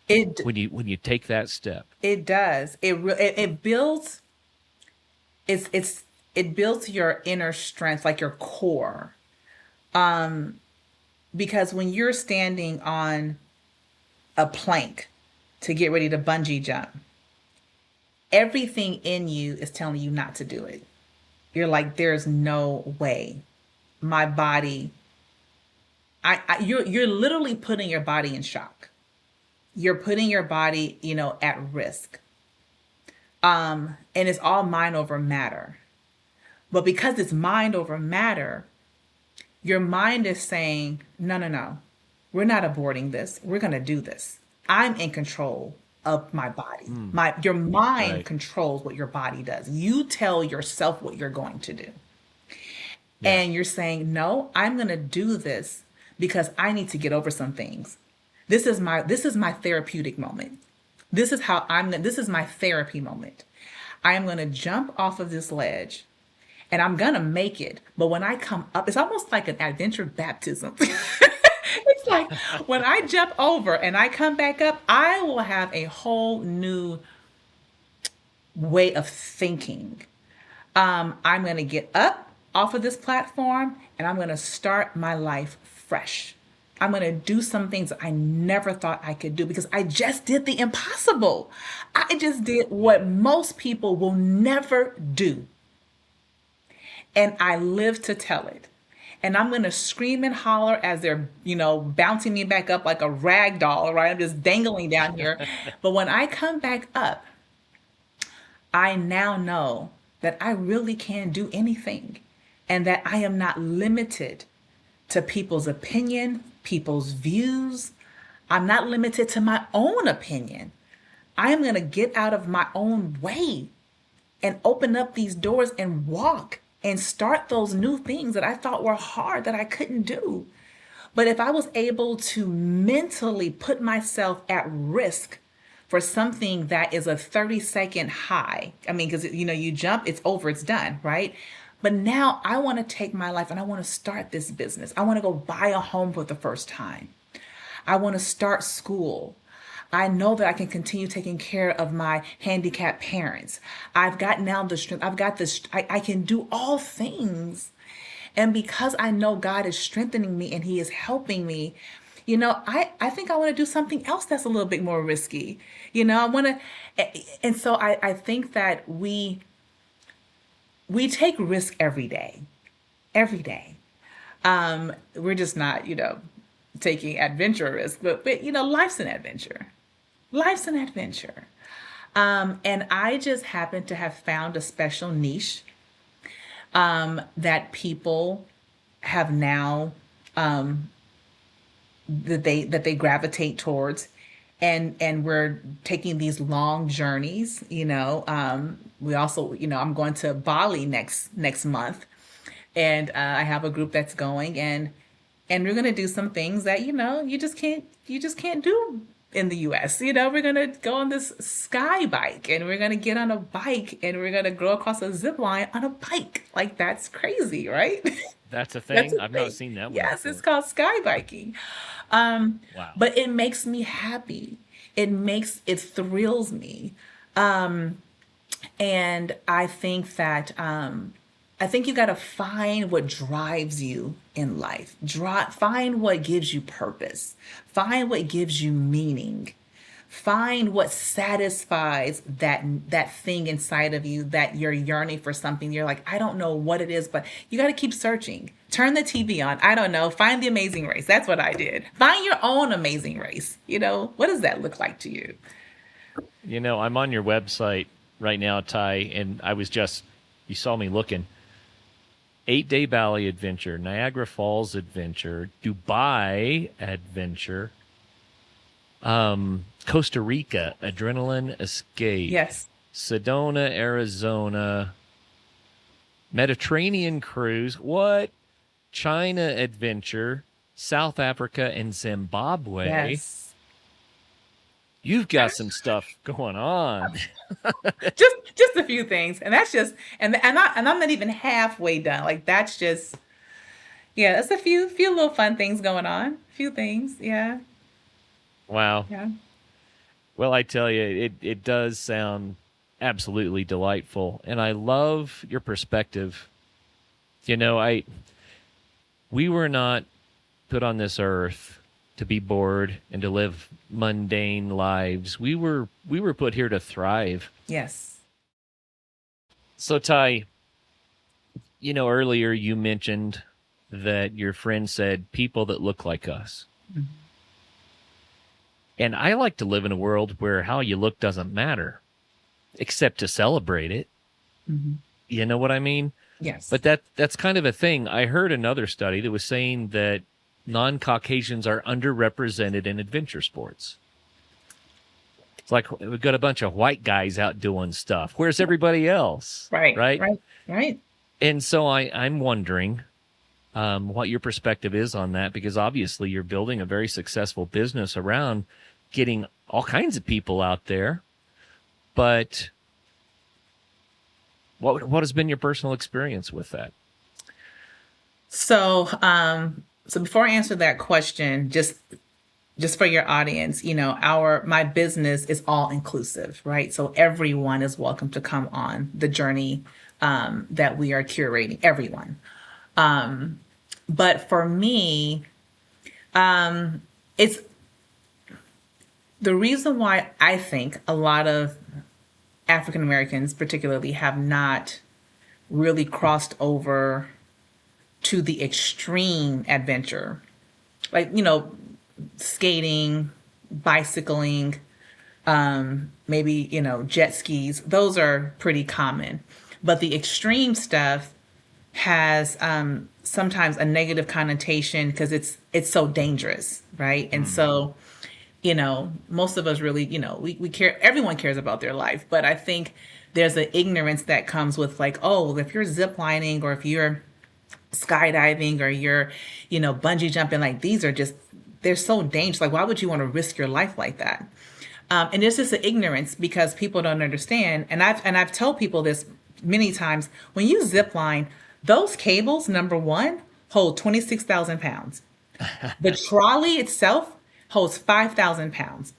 It when you take that step. it does. It builds it builds your inner strength, like your core. Because when you're standing on a plank to get ready to bungee jump, everything in you is telling you not to do it. You're like, there's no way. My body, you're literally putting your body in shock. You're putting your body, at risk. And it's all mind over matter. But because it's mind over matter, your mind is saying, no, no, no, we're not aborting this. We're going to do this. I'm in control of my body. Your mind Right. controls what your body does. You tell yourself what you're going to do. Yeah. And you're saying, no, I'm going to do this because I need to get over some things. This is my therapeutic moment. This is my therapy moment. I am going to jump off of this ledge and I'm going to make it. But when I come up, it's almost like an adventure baptism. It's like when I jump over and I come back up, I will have a whole new way of thinking. I'm going to get up off of this platform and I'm going to start my life fresh. I'm going to do some things I never thought I could do because I just did the impossible. I just did what most people will never do. And I live to tell it. And I'm going to scream and holler as they're, bouncing me back up like a rag doll, right? I'm just dangling down here. But when I come back up, I now know that I really can do anything and that I am not limited to people's opinion, people's views. I'm not limited to my own opinion. I am going to get out of my own way and open up these doors and walk and start those new things that I thought were hard that I couldn't do. But if I was able to mentally put myself at risk for something that is a 30-second high, I mean, because, you jump, it's over, it's done, right? But now I want to take my life and I want to start this business. I want to go buy a home for the first time. I want to start school. I know that I can continue taking care of my handicapped parents. I've got now the strength. I've got this. I can do all things. And because I know God is strengthening me and he is helping me, I think I want to do something else that's a little bit more risky. I want to. And so I think that we take risk every day. Every day. We're just not, taking adventure risk, but life's an adventure. Life's an adventure. And I just happen to have found a special niche that people have now that they gravitate towards. And we're taking these long journeys, we also, I'm going to Bali next month, and I have a group that's going, and we're going to do some things that, you just can't do in the US. We're going to go on this sky bike, and we're going to get on a bike, and we're going to go across a zip line on a bike. Like, that's crazy, right? That's a thing? I've not seen that one Yes, before. it's called sky biking. Wow. But it makes me happy. It thrills me. And I think that, you got to find what drives you in life. Find what gives you purpose. Find what gives you meaning. Find what satisfies that thing inside of you that you're yearning for something. You're like, I don't know what it is, but you got to keep searching. Turn the TV on. I don't know. Find The Amazing Race. That's what I did. Find your own amazing race. What does that look like to you? I'm on your website right now, Ty, and you saw me looking. 8-day Bali adventure, Niagara Falls adventure, Dubai adventure, Costa Rica adrenaline escape. Yes. Sedona, Arizona, Mediterranean cruise. What? China adventure, South Africa and Zimbabwe. Yes. You've got some stuff going on. just a few things, and that's just and I'm not even halfway done. Like, that's just, that's a few little fun things going on. A few things, yeah. Wow. Yeah. Well, I tell you, it does sound absolutely delightful, and I love your perspective. We were not put on this earth to be bored and to live mundane lives. We were put here to thrive. Yes. So, Ty, earlier you mentioned that your friend said people that look like us. Mm-hmm. And I like to live in a world where how you look doesn't matter, except to celebrate it. Mm-hmm. You know what I mean? Yes. But that's kind of a thing. I heard another study that was saying that non-Caucasians are underrepresented in adventure sports. It's like we've got a bunch of white guys out doing stuff. Where's everybody else? Right. And so I'm wondering what your perspective is on that, because obviously you're building a very successful business around getting all kinds of people out there. But what has been your personal experience with that? So before I answer that question, just for your audience, my business is all inclusive, right? So everyone is welcome to come on the journey that we are curating, everyone. But for me, It's the reason why I think a lot of African Americans, particularly, have not really crossed over to the extreme adventure, like, skating, bicycling, maybe, jet skis. Those are pretty common. But the extreme stuff has sometimes a negative connotation because it's so dangerous, right? And so, most of us really, we care, everyone cares about their life, but I think there's an ignorance that comes with, like, oh, well, if you're ziplining or if you're skydiving or you're, bungee jumping, like, these are just, they're so dangerous. Like, why would you want to risk your life like that? And it's just an ignorance because people don't understand. And I've told people this many times. When you zip line, those cables, number one, hold 26,000 pounds. The trolley itself holds 5,000 pounds.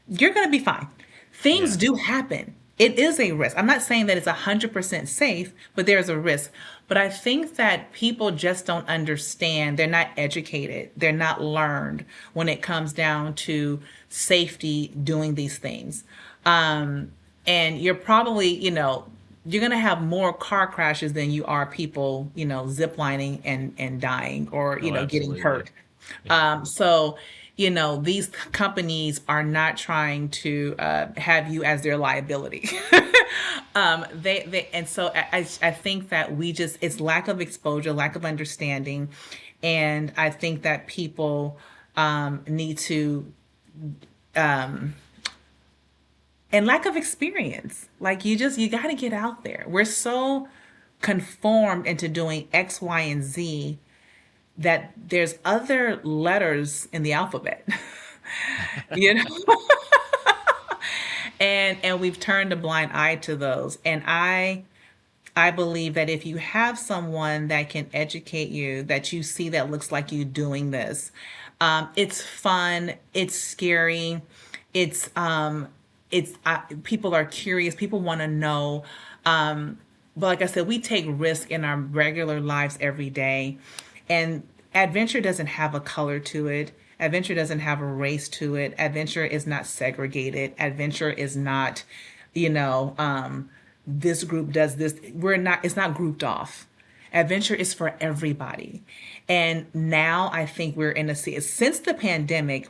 You're going to be fine. Things do happen. It is a risk. I'm not saying that it's 100% safe, but there's a risk. But I think that people just don't understand. They're not educated. They're not learned when it comes down to safety doing these things. And you're probably, you're going to have more car crashes than you are people, ziplining and dying or, getting hurt. So, these companies are not trying to have you as their liability. And so I think that it's lack of exposure, lack of understanding. And I think that people need to, and lack of experience. Like, you got to get out there. We're so conformed into doing X, Y, and Z that there's other letters in the alphabet, you know, and we've turned a blind eye to those. And I believe that if you have someone that can educate you, that you see that looks like you doing this, it's fun, it's scary, it's people are curious, people want to know. But like I said, we take risk in our regular lives every day. And adventure doesn't have a color to it. Adventure doesn't have a race to it. Adventure is not segregated. Adventure is not, this group does this. It's not grouped off. Adventure is for everybody. And now I think we're in since the pandemic,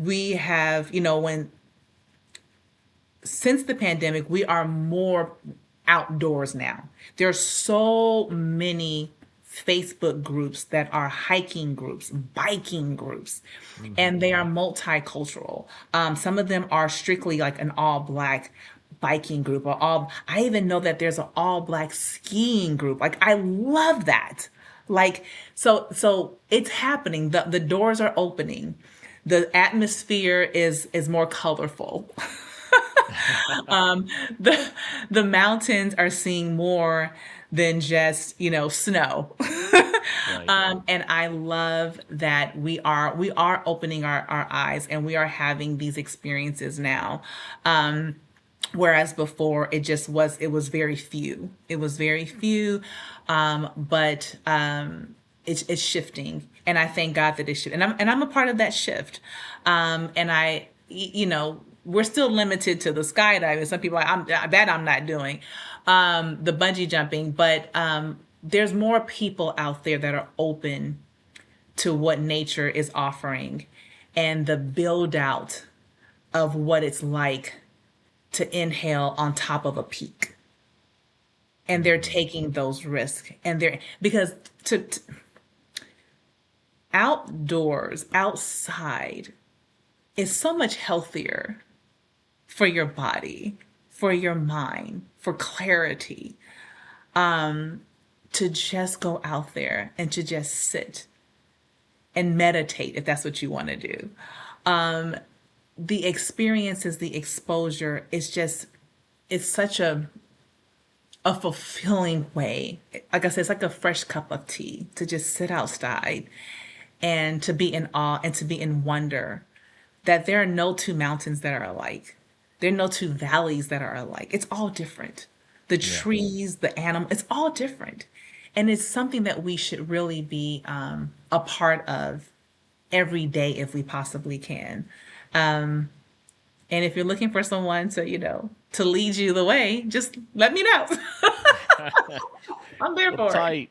we have, since the pandemic, we are more outdoors now. There are so many Facebook groups that are hiking groups, biking groups, and they are multicultural. Some of them are strictly like an all black biking group I even know that there's an all black skiing group. Like, I love that. Like, so it's happening. The doors are opening. The atmosphere is more colorful. The mountains are seeing more than just, snow. Right. And I love that we are opening our eyes and we are having these experiences now. Whereas before it was very few. It was very few. But it's shifting. And I thank God that it's shifting. And I'm a part of that shift. And we're still limited to the skydiving. Some people are like, I'm not doing the bungee jumping, but there's more people out there that are open to what nature is offering and the build out of what it's like to inhale on top of a peak. And they're taking those risks, and because outdoors, outside is so much healthier for your body, for your mind, for clarity, to just go out there and to just sit and meditate if that's what you want to do. The experiences, the exposure, it's such a fulfilling way. Like I said, it's like a fresh cup of tea to just sit outside and to be in awe and to be in wonder that there are no two mountains that are alike. There are no two valleys that are alike. It's all different. The trees, the animal, it's all different. And it's something that we should really be a part of every day if we possibly can. And if you're looking for someone to, to lead you the way, just let me know. I'm there Well, for it. Ty,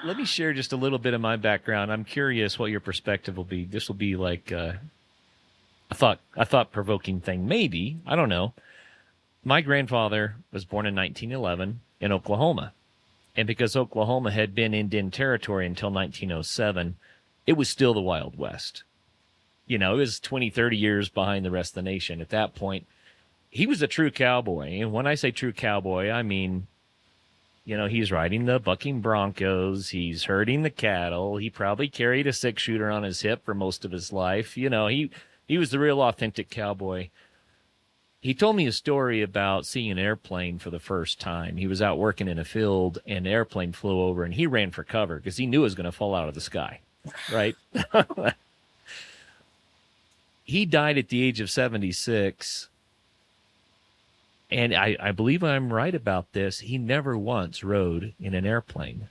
let me share just a little bit of my background. I'm curious what your perspective will be. This will be like a thought provoking thing, maybe. I don't know. My grandfather was born in 1911 in Oklahoma. And because Oklahoma had been Indian territory until 1907, it was still the Wild West. It was 20, 30 years behind the rest of the nation. At that point, he was a true cowboy. And when I say true cowboy, I mean, he's riding the bucking broncs. He's herding the cattle. He probably carried a 6-shooter on his hip for most of his life. He was the real authentic cowboy. He told me a story about seeing an airplane for the first time. He was out working in a field, and an airplane flew over, and he ran for cover because he knew it was going to fall out of the sky, right? He died at the age of 76, and I believe I'm right about this. He never once rode in an airplane.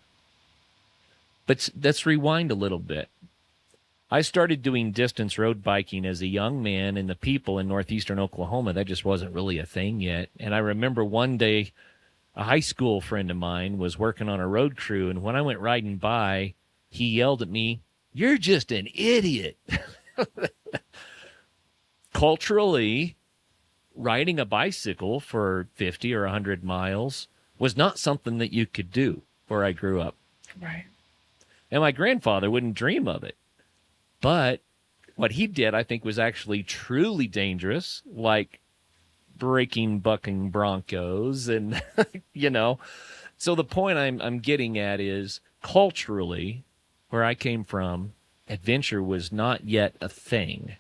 But let's rewind a little bit. I started doing distance road biking as a young man, and the people in northeastern Oklahoma, that just wasn't really a thing yet. And I remember one day a high school friend of mine was working on a road crew, and when I went riding by, he yelled at me, "You're just an idiot." Culturally, riding a bicycle for 50 or 100 miles was not something that you could do where I grew up. Right. And my grandfather wouldn't dream of it. But what he did, I think, was actually truly dangerous, like breaking bucking broncos. And, so the point I'm getting at is culturally, where I came from, adventure was not yet a thing.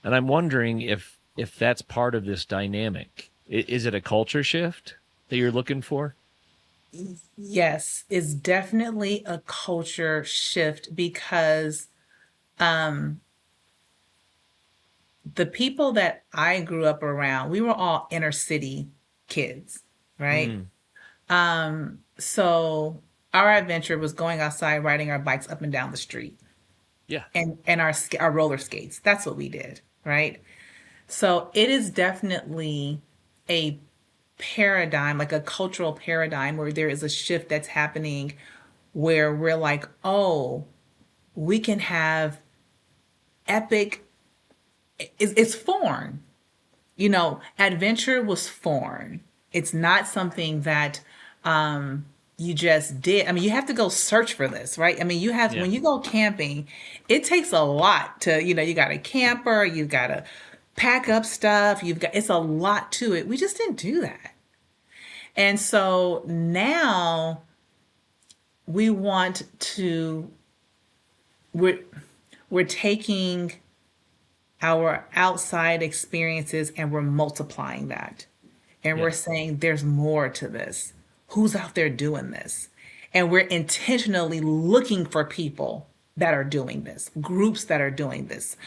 And I'm wondering if that's part of this dynamic. Is it a culture shift that you're looking for? Yes, it's definitely a culture shift because the people that I grew up around, we were all inner city kids, right? So our adventure was going outside, riding our bikes up and down the street, Yeah. and our roller skates. That's what we did, right? So it is definitely a paradigm, like a cultural paradigm, where there is a shift that's happening where we're like, oh, we can have epic, it's foreign. Adventure was foreign. It's not something that you just did. I mean, you have to go search for this, right? I mean, when you go camping, it takes a lot to, you got a camper, you got to pack up stuff, it's a lot to it. We just didn't do that. And so now we want to, we're taking our outside experiences and we're multiplying that. And we're saying there's more to this. Who's out there doing this? And we're intentionally looking for people that are doing this, groups that are doing this,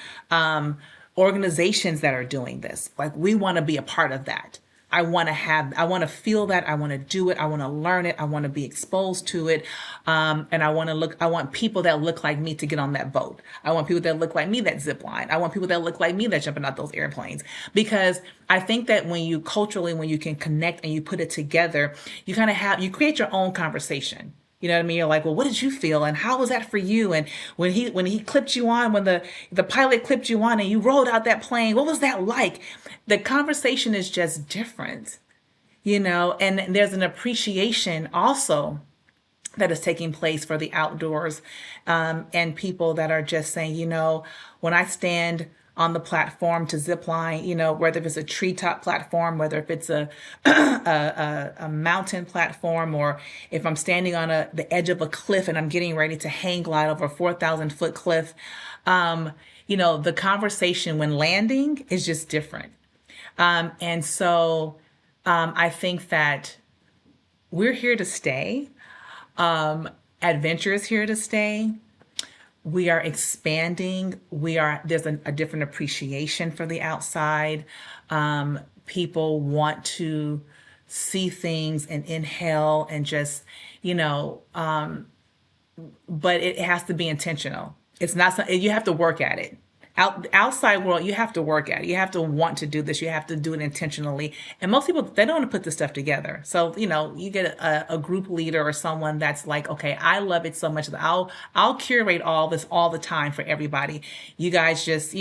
organizations that are doing this. Like, we want to be a part of that. I want to feel that. I want to do it. I want to learn it. I want to be exposed to it. And I want people that look like me to get on that boat. I want people that look like me that zip line. I want people that look like me that jumping out those airplanes. Because I think that when you can connect and you put it together, you create your own conversation. You know what I mean? You're like, well, what did you feel? And how was that for you? And when he clipped you on, when the pilot clipped you on and you rolled out that plane, what was that like? The conversation is just different, and there's an appreciation also that is taking place for the outdoors, and people that are just saying, when I stand on the platform to zip line, whether if it's a treetop platform, whether if it's a a mountain platform, or if I'm standing on the edge of a cliff and I'm getting ready to hang glide over a 4,000-foot cliff, the conversation when landing is just different. And so I think that we're here to stay. Adventure is here to stay. We are expanding. There's a different appreciation for the outside. People want to see things and inhale and just, but it has to be intentional. It's not something you have to work at it. Outside world, you have to work at it. You have to want to do this. You have to do it intentionally. And most people, they don't want to put this stuff together. So, you get a group leader or someone that's like, okay, I love it so much that I'll curate all this all the time for everybody. You guys just,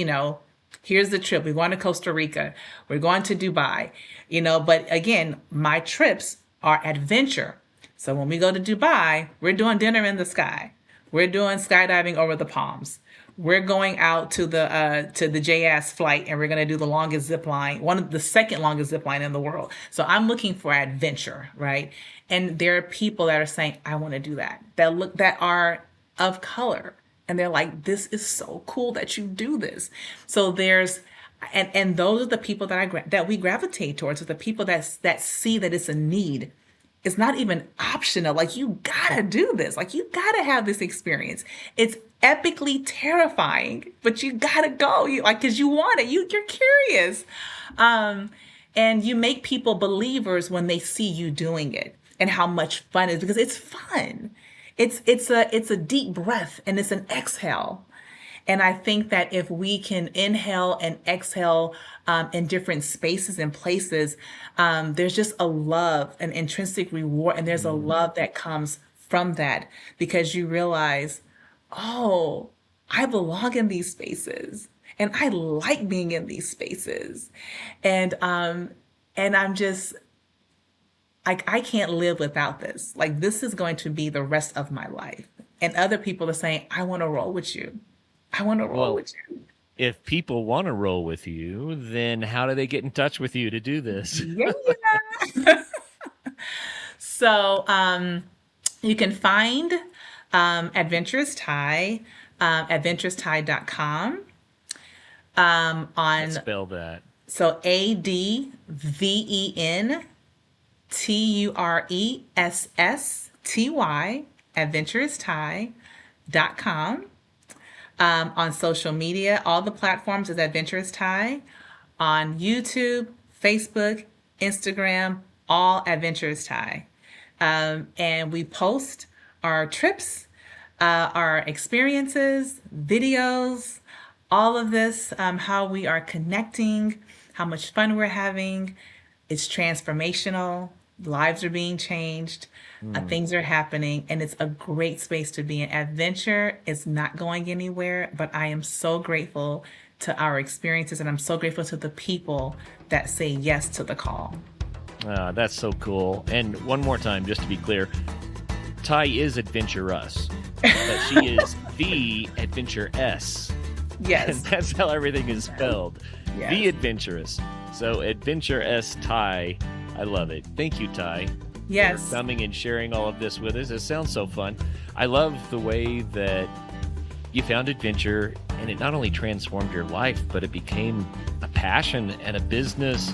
here's the trip. We're going to Costa Rica. We're going to Dubai, but again, my trips are adventure. So when we go to Dubai, we're doing dinner in the sky. We're doing skydiving over the palms. We're going out to the JAS flight, and we're going to do the longest zip line, the second longest zip line in the world. So I'm looking for adventure, right? And there are people that are saying, I want to do that, that are of color. And they're like, this is so cool that you do this. So and those are the people that we gravitate towards, are the people that see that it's a need. It's not even optional. Like, you gotta do this. Like, you gotta have this experience. It's epically terrifying, but you gotta go. Because you want it. You're curious. And you make people believers when they see you doing it and how much fun it is, because it's fun. It's a deep breath and it's an exhale. And I think that if we can inhale and exhale in different spaces and places, there's just a love, an intrinsic reward, and there's a love that comes from that, because you realize, oh, I belong in these spaces, and I like being in these spaces, and I'm just, I can't live without this. Like, this is going to be the rest of my life. And other people are saying, I want to roll with you. I want to roll with you. If people want to roll with you, then how do they get in touch with you to do this? Yeah. So you can find Adventurous Ty, adventurousty.com. Let's spell that. So ADVENTURESSTY, adventurousty.com. On social media, all the platforms is Adventurous Ty. On YouTube, Facebook, Instagram, all Adventurous Ty. And we post our trips, our experiences, videos, all of this, how we are connecting, how much fun we're having. It's transformational. Lives are being changed. Things are happening, and it's a great space to be in. Adventure is not going anywhere, but I am so grateful to our experiences, and I'm so grateful to the people that say yes to the call. That's so cool. And one more time, just to be clear, Ty is adventurous, but she is the adventuress. Yes. And that's how everything is spelled. Yes. The adventurous. So adventurous Ty. I love it. Thank you, Ty. Yes. For coming and sharing all of this with us. It sounds so fun. I love the way that you found adventure, and it not only transformed your life, but it became a passion and a business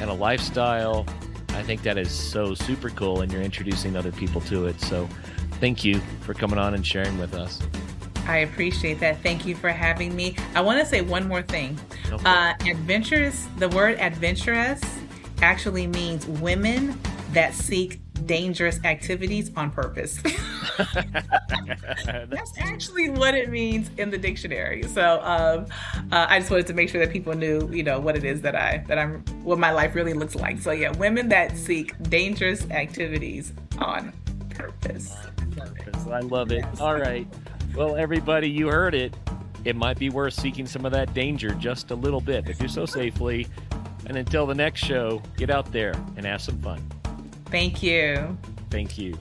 and a lifestyle. I think that is so super cool, and you're introducing other people to it. So thank you for coming on and sharing with us. I appreciate that. Thank you for having me. I want to say one more thing. Okay. Adventurous, the word adventurous actually means women that seek dangerous activities on purpose. That's actually what it means in the dictionary. So I just wanted to make sure that people knew, what it is what my life really looks like. So yeah, women that seek dangerous activities on purpose. I love it. All right. Well, everybody, you heard it. It might be worth seeking some of that danger just a little bit, but do so safely. And until the next show, get out there and have some fun. Thank you. Thank you.